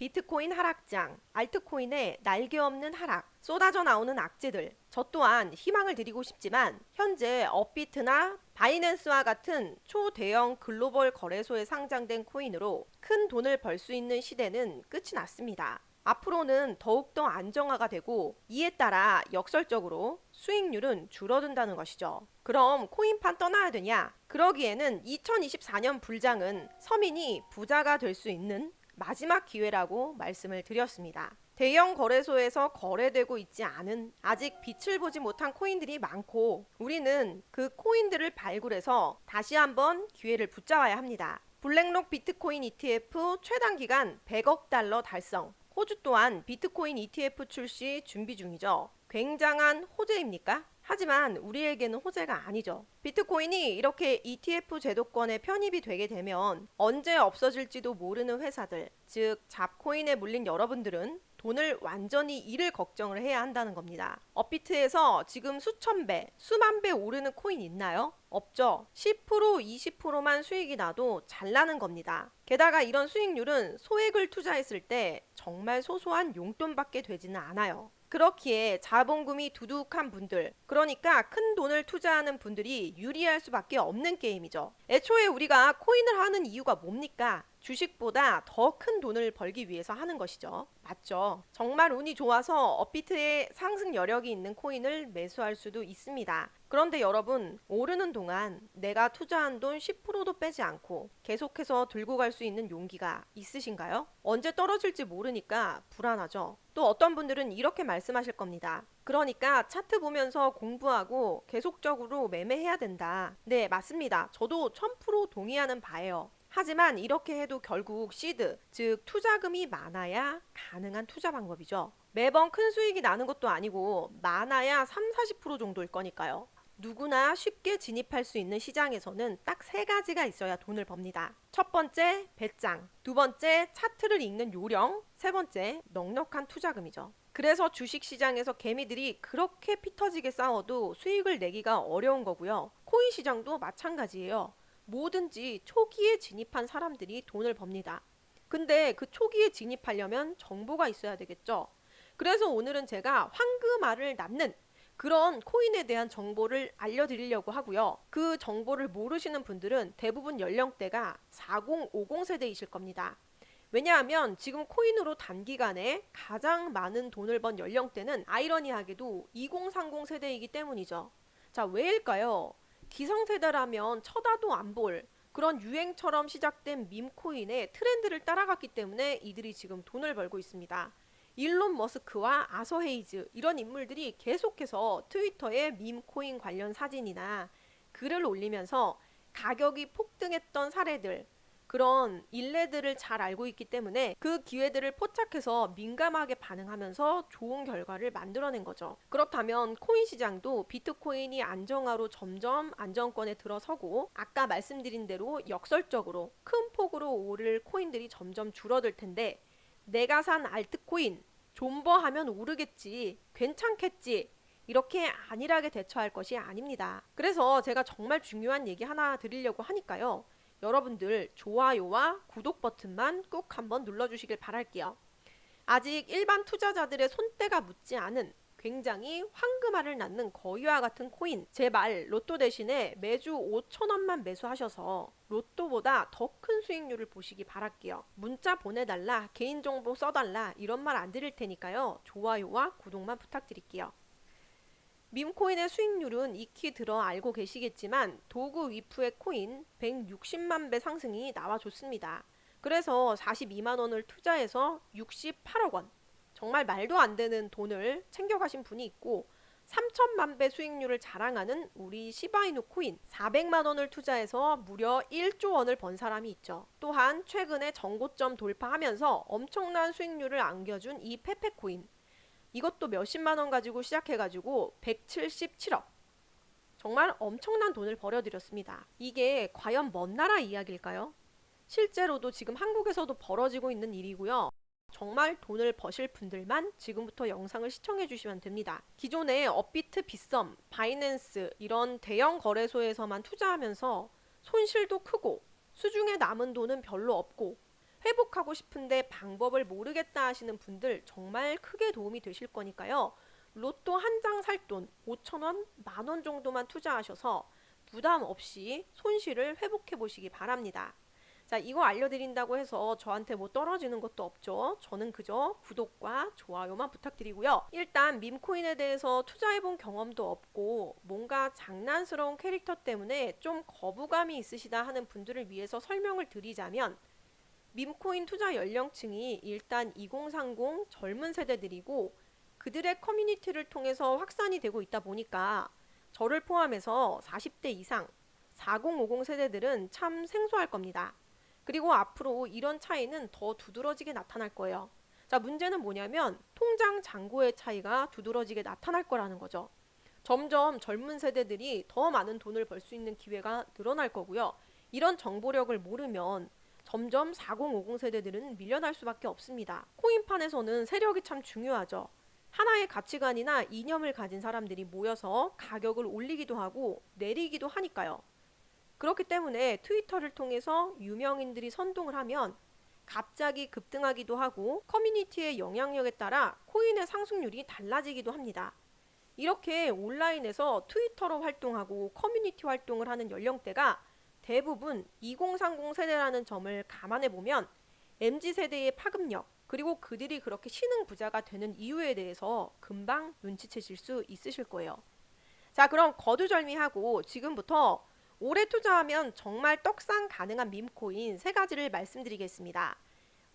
비트코인 하락장, 알트코인의 날개 없는 하락, 쏟아져 나오는 악재들. 저 또한 희망을 드리고 싶지만 현재 업비트나 바이낸스와 같은 초대형 글로벌 거래소에 상장된 코인으로 큰 돈을 벌 수 있는 시대는 끝이 났습니다. 앞으로는 더욱더 안정화가 되고 이에 따라 역설적으로 수익률은 줄어든다는 것이죠. 그럼 코인판 떠나야 되냐? 그러기에는 2024년 불장은 서민이 부자가 될 수 있는 마지막 기회라고 말씀을 드렸습니다. 대형 거래소에서 거래되고 있지 않은 아직 빛을 보지 못한 코인들이 많고 우리는 그 코인들을 발굴해서 다시 한번 기회를 붙잡아야 합니다. 블랙록 비트코인 ETF 최단 기간 100억 달러 달성. 호주 또한 비트코인 ETF 출시 준비 중이죠. 굉장한 호재입니까? 하지만 우리에게는 호재가 아니죠. 비트코인이 이렇게 ETF 제도권에 편입이 되게 되면 언제 없어질지도 모르는 회사들, 즉 잡코인에 물린 여러분들은 돈을 완전히 잃을 걱정을 해야 한다는 겁니다. 업비트에서 지금 수천 배, 수만 배 오르는 코인 있나요? 없죠. 10%, 20%만 수익이 나도 잘 나는 겁니다. 게다가 이런 수익률은 소액을 투자했을 때 정말 소소한 용돈밖에 되지는 않아요. 그렇기에 자본금이 두둑한 분들, 그러니까 큰 돈을 투자하는 분들이 유리할 수밖에 없는 게임이죠. 애초에 우리가 코인을 하는 이유가 뭡니까? 주식보다 더 큰 돈을 벌기 위해서 하는 것이죠. 맞죠? 정말 운이 좋아서 업비트에 상승 여력이 있는 코인을 매수할 수도 있습니다. 그런데 여러분, 오르는 동안 내가 투자한 돈 10%도 빼지 않고 계속해서 들고 갈 수 있는 용기가 있으신가요? 언제 떨어질지 모르니까 불안하죠. 또 어떤 분들은 이렇게 말씀하실 겁니다. 그러니까 차트 보면서 공부하고 계속적으로 매매해야 된다. 네, 맞습니다. 저도 1000% 동의하는 바예요. 하지만 이렇게 해도 결국 시드, 즉 투자금이 많아야 가능한 투자 방법이죠. 매번 큰 수익이 나는 것도 아니고 많아야 3, 40% 정도일 거니까요. 누구나 쉽게 진입할 수 있는 시장에서는 딱 세 가지가 있어야 돈을 법니다. 첫 번째, 배짱. 두 번째, 차트를 읽는 요령. 세 번째, 넉넉한 투자금이죠. 그래서 주식시장에서 개미들이 그렇게 피터지게 싸워도 수익을 내기가 어려운 거고요. 코인 시장도 마찬가지예요. 뭐든지 초기에 진입한 사람들이 돈을 법니다. 근데 그 초기에 진입하려면 정보가 있어야 되겠죠. 그래서 오늘은 제가 황금알을 낳는 그런 코인에 대한 정보를 알려드리려고 하고요. 그 정보를 모르시는 분들은 대부분 연령대가 40, 50 세대이실 겁니다. 왜냐하면 지금 코인으로 단기간에 가장 많은 돈을 번 연령대는 아이러니하게도 2030 세대이기 때문이죠. 자, 왜일까요? 기성세대라면 쳐다도 안 볼 그런 유행처럼 시작된 밈코인의 트렌드를 따라갔기 때문에 이들이 지금 돈을 벌고 있습니다. 일론 머스크와 아서 헤이즈 이런 인물들이 계속해서 트위터에 밈코인 관련 사진이나 글을 올리면서 가격이 폭등했던 사례들 그런 일례들을 잘 알고 있기 때문에 그 기회들을 포착해서 민감하게 반응하면서 좋은 결과를 만들어낸 거죠. 그렇다면 코인 시장도 비트코인이 안정화로 점점 안정권에 들어서고 아까 말씀드린 대로 역설적으로 큰 폭으로 오를 코인들이 점점 줄어들 텐데 내가 산 알트코인 존버하면 오르겠지, 괜찮겠지 이렇게 안일하게 대처할 것이 아닙니다. 그래서 제가 정말 중요한 얘기 하나 드리려고 하니까요. 여러분들 좋아요와 구독 버튼만 꾹 한번 눌러주시길 바랄게요. 아직 일반 투자자들의 손때가 묻지 않은 굉장히 황금알을 낳는 거위와 같은 코인 제발 로또 대신에 매주 5천원만 매수하셔서 로또보다 더 큰 수익률을 보시기 바랄게요. 문자 보내달라, 개인정보 써달라 이런 말 안 드릴 테니까요. 좋아요와 구독만 부탁드릴게요. 밈코인의 수익률은 익히 들어 알고 계시겠지만 도구 위프의 코인 160만 배 상승이 나와줬습니다. 그래서 42만 원을 투자해서 68억 원 정말 말도 안 되는 돈을 챙겨가신 분이 있고 3천만 배 수익률을 자랑하는 우리 시바이누 코인 400만 원을 투자해서 무려 1조 원을 번 사람이 있죠. 또한 최근에 정고점 돌파하면서 엄청난 수익률을 안겨준 이 페페코인 이것도 몇십만 원 가지고 시작해가지고 177억 정말 엄청난 돈을 벌여들였습니다. 이게 과연 먼 나라 이야기일까요? 실제로도 지금 한국에서도 벌어지고 있는 일이고요. 정말 돈을 버실 분들만 지금부터 영상을 시청해 주시면 됩니다. 기존에 업비트, 빗썸, 바이낸스 이런 대형 거래소에서만 투자하면서 손실도 크고 수중에 남은 돈은 별로 없고 회복하고 싶은데 방법을 모르겠다 하시는 분들 정말 크게 도움이 되실 거니까요. 로또 한 장 살 돈 5,000원, 10,000원 정도만 투자하셔서 부담 없이 손실을 회복해 보시기 바랍니다. 자, 이거 알려드린다고 해서 저한테 뭐 떨어지는 것도 없죠. 저는 그저 구독과 좋아요만 부탁드리고요. 일단 밈코인에 대해서 투자해본 경험도 없고 뭔가 장난스러운 캐릭터 때문에 좀 거부감이 있으시다 하는 분들을 위해서 설명을 드리자면, 밈코인 투자 연령층이 일단 2030 젊은 세대들이고 그들의 커뮤니티를 통해서 확산이 되고 있다 보니까 저를 포함해서 40대 이상 4050 세대들은 참 생소할 겁니다. 그리고 앞으로 이런 차이는 더 두드러지게 나타날 거예요. 자, 문제는 뭐냐면 통장 잔고의 차이가 두드러지게 나타날 거라는 거죠. 점점 젊은 세대들이 더 많은 돈을 벌 수 있는 기회가 늘어날 거고요. 이런 정보력을 모르면 점점 4050 세대들은 밀려날 수밖에 없습니다. 코인판에서는 세력이 참 중요하죠. 하나의 가치관이나 이념을 가진 사람들이 모여서 가격을 올리기도 하고 내리기도 하니까요. 그렇기 때문에 트위터를 통해서 유명인들이 선동을 하면 갑자기 급등하기도 하고 커뮤니티의 영향력에 따라 코인의 상승률이 달라지기도 합니다. 이렇게 온라인에서 트위터로 활동하고 커뮤니티 활동을 하는 연령대가 대부분 2030 세대라는 점을 감안해 보면 MZ세대의 파급력, 그리고 그들이 그렇게 신흥 부자가 되는 이유에 대해서 금방 눈치채실 수 있으실 거예요. 자, 그럼 거두절미하고 지금부터 오래 투자하면 정말 떡상 가능한 밈코인 3가지를 말씀드리겠습니다.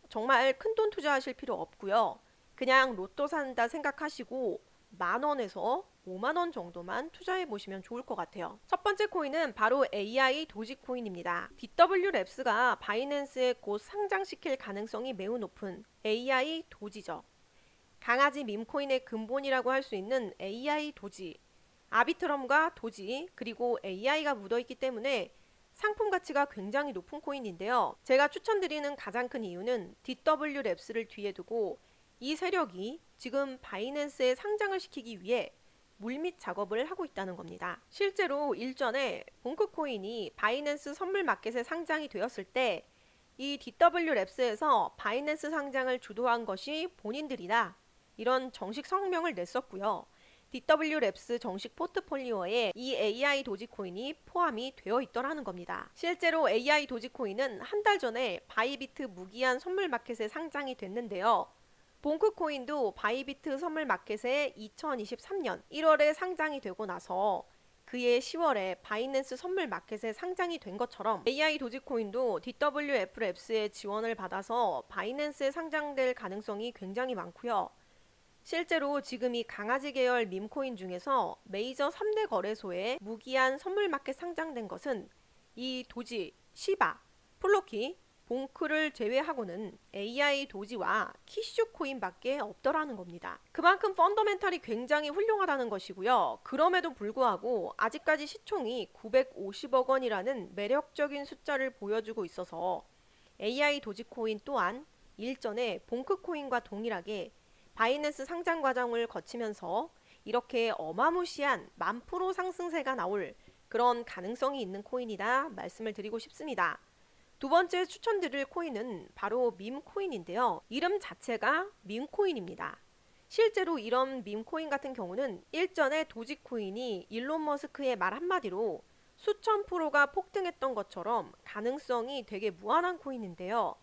정말 큰돈 투자하실 필요 없고요. 그냥 로또 산다 생각하시고 10,000원에서 50,000원 정도만 투자해 보시면 좋을 것 같아요. 첫 번째 코인은 바로 AI 도지코인입니다. DWLabs가 바이낸스에 곧 상장시킬 가능성이 매우 높은 AI 도지죠. 강아지 밈코인의 근본이라고 할 수 있는 AI 도지, 아비트럼과 도지, 그리고 AI가 묻어있기 때문에 상품 가치가 굉장히 높은 코인인데요. 제가 추천드리는 가장 큰 이유는 DWLabs를 뒤에 두고 이 세력이 지금 바이낸스에 상장을 시키기 위해 물밑 작업을 하고 있다는 겁니다. 실제로 일전에 봉크코인이 바이낸스 선물 마켓에 상장이 되었을 때 이 DWLabs에서 바이낸스 상장을 주도한 것이 본인들이다, 이런 정식 성명을 냈었고요. DWLabs 정식 포트폴리오에 이 AI 도지코인이 포함이 되어 있더라는 겁니다. 실제로 AI 도지코인은 한 달 전에 바이비트 무기한 선물 마켓에 상장이 됐는데요. 봉크코인도 바이비트 선물 마켓에 2023년 1월에 상장이 되고 나서 그해 10월에 바이낸스 선물 마켓에 상장이 된 것처럼 AI 도지코인도 DWLabs의 지원을 받아서 바이낸스에 상장될 가능성이 굉장히 많고요. 실제로 지금 이 강아지 계열 밈코인 중에서 메이저 3대 거래소에 무기한 선물 마켓 상장된 것은 이 도지, 시바, 플로키, 봉크를 제외하고는 AI 도지와 키슈 코인밖에 없더라는 겁니다. 그만큼 펀더멘탈이 굉장히 훌륭하다는 것이고요. 그럼에도 불구하고 아직까지 시총이 950억 원이라는 매력적인 숫자를 보여주고 있어서 AI 도지코인 또한 일전에 봉크코인과 동일하게 바이낸스 상장 과정을 거치면서 이렇게 어마무시한 10,000% 상승세가 나올 그런 가능성이 있는 코인이다 말씀을 드리고 싶습니다. 두 번째 추천드릴 코인은 바로 밈코인인데요. 이름 자체가 밈코인입니다. 실제로 이런 밈코인 같은 경우는 일전에 도지코인이 일론 머스크의 말 한마디로 수천 프로가 폭등했던 것처럼 가능성이 되게 무한한 코인인데요.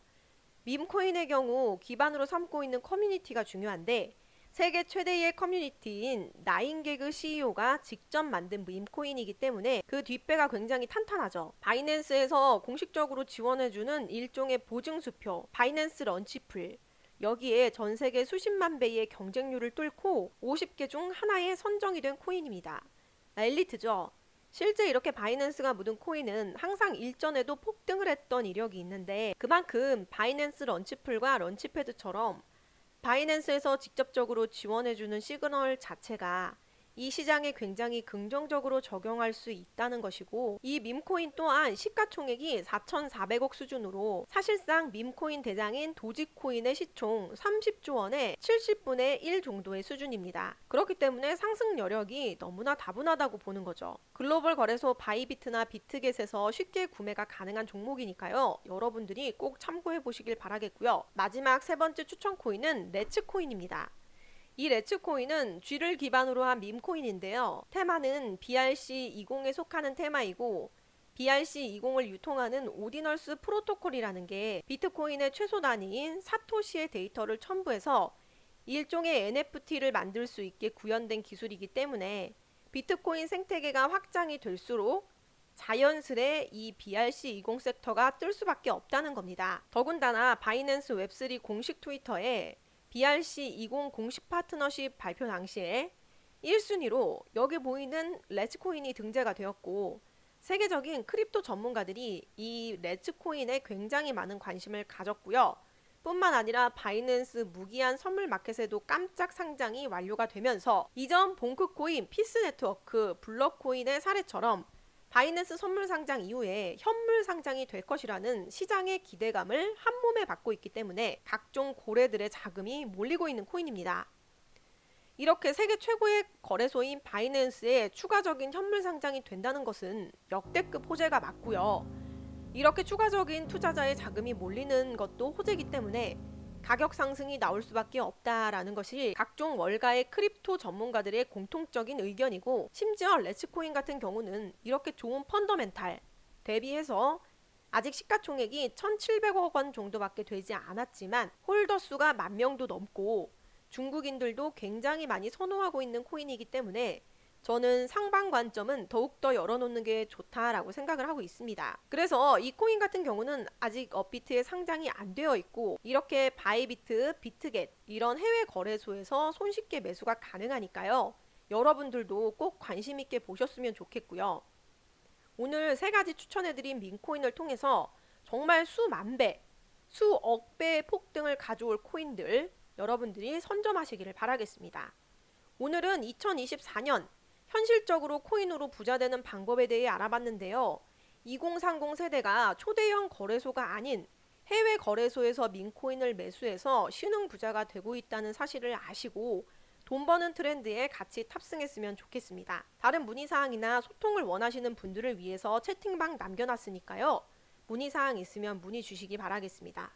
밈코인의 경우 기반으로 삼고 있는 커뮤니티가 중요한데, 세계 최대의 커뮤니티인 나인개그 CEO가 직접 만든 밈코인이기 때문에 그 뒷배가 굉장히 탄탄하죠. 바이낸스에서 공식적으로 지원해주는 일종의 보증수표, 바이낸스 런치풀, 여기에 전세계 수십만 배의 경쟁률을 뚫고 50개 중 하나에 선정이 된 코인입니다. 엘리트죠. 실제 이렇게 바이낸스가 묻은 코인은 항상 일전에도 폭등을 했던 이력이 있는데, 그만큼 바이낸스 런치풀과 런치패드처럼 바이낸스에서 직접적으로 지원해주는 시그널 자체가 이 시장에 굉장히 긍정적으로 적용할 수 있다는 것이고, 이 밈코인 또한 시가총액이 4,400억 수준으로 사실상 밈코인 대장인 도지코인의 시총 30조 원의 70분의 1 정도의 수준입니다. 그렇기 때문에 상승 여력이 너무나 다분하다고 보는 거죠. 글로벌 거래소 바이비트나 비트겟에서 쉽게 구매가 가능한 종목이니까요. 여러분들이 꼭 참고해 보시길 바라겠고요. 마지막 세 번째 추천 코인은 레츠코인입니다. 이 레츠코인은 G를 기반으로 한 밈코인인데요. 테마는 BRC20에 속하는 테마이고, BRC20을 유통하는 오디널스 프로토콜이라는 게 비트코인의 최소 단위인 사토시의 데이터를 첨부해서 일종의 NFT를 만들 수 있게 구현된 기술이기 때문에 비트코인 생태계가 확장이 될수록 자연스레 이 BRC20 섹터가 뜰 수밖에 없다는 겁니다. 더군다나 바이낸스 웹3 공식 트위터에 BRC20 공식 파트너십 발표 당시에 1순위로 여기 보이는 레츠코인이 등재가 되었고, 세계적인 크립토 전문가들이 이 레츠코인에 굉장히 많은 관심을 가졌고요. 뿐만 아니라 바이낸스 무기한 선물 마켓에도 깜짝 상장이 완료가 되면서 이전 봉크코인, 피스네트워크, 블럭코인의 사례처럼 바이낸스 선물 상장 이후에 현물 상장이 될 것이라는 시장의 기대감을 한몸에 받고 있기 때문에 각종 고래들의 자금이 몰리고 있는 코인입니다. 이렇게 세계 최고의 거래소인 바이낸스에 추가적인 현물 상장이 된다는 것은 역대급 호재가 맞고요. 이렇게 추가적인 투자자의 자금이 몰리는 것도 호재이기 때문에 가격 상승이 나올 수밖에 없다라는 것이 각종 월가의 크립토 전문가들의 공통적인 의견이고, 심지어 레츠코인 같은 경우는 이렇게 좋은 펀더멘탈 대비해서 아직 시가총액이 1,700억 원 정도밖에 되지 않았지만 홀더 수가 10,000명도 넘고 중국인들도 굉장히 많이 선호하고 있는 코인이기 때문에 저는 상방 관점은 더욱더 열어놓는 게 좋다라고 생각을 하고 있습니다. 그래서 이 코인 같은 경우는 아직 업비트에 상장이 안 되어 있고, 이렇게 바이비트, 비트겟 이런 해외 거래소에서 손쉽게 매수가 가능하니까요. 여러분들도 꼭 관심 있게 보셨으면 좋겠고요. 오늘 세 가지 추천해드린 민코인을 통해서 정말 수만 배, 수억 배의 폭등을 가져올 코인들 여러분들이 선점하시기를 바라겠습니다. 오늘은 2024년 현실적으로 코인으로 부자되는 방법에 대해 알아봤는데요. 2030 세대가 초대형 거래소가 아닌 해외 거래소에서 민코인을 매수해서 신흥 부자가 되고 있다는 사실을 아시고 돈 버는 트렌드에 같이 탑승했으면 좋겠습니다. 다른 문의사항이나 소통을 원하시는 분들을 위해서 채팅방 남겨놨으니까요. 문의사항 있으면 문의 주시기 바라겠습니다.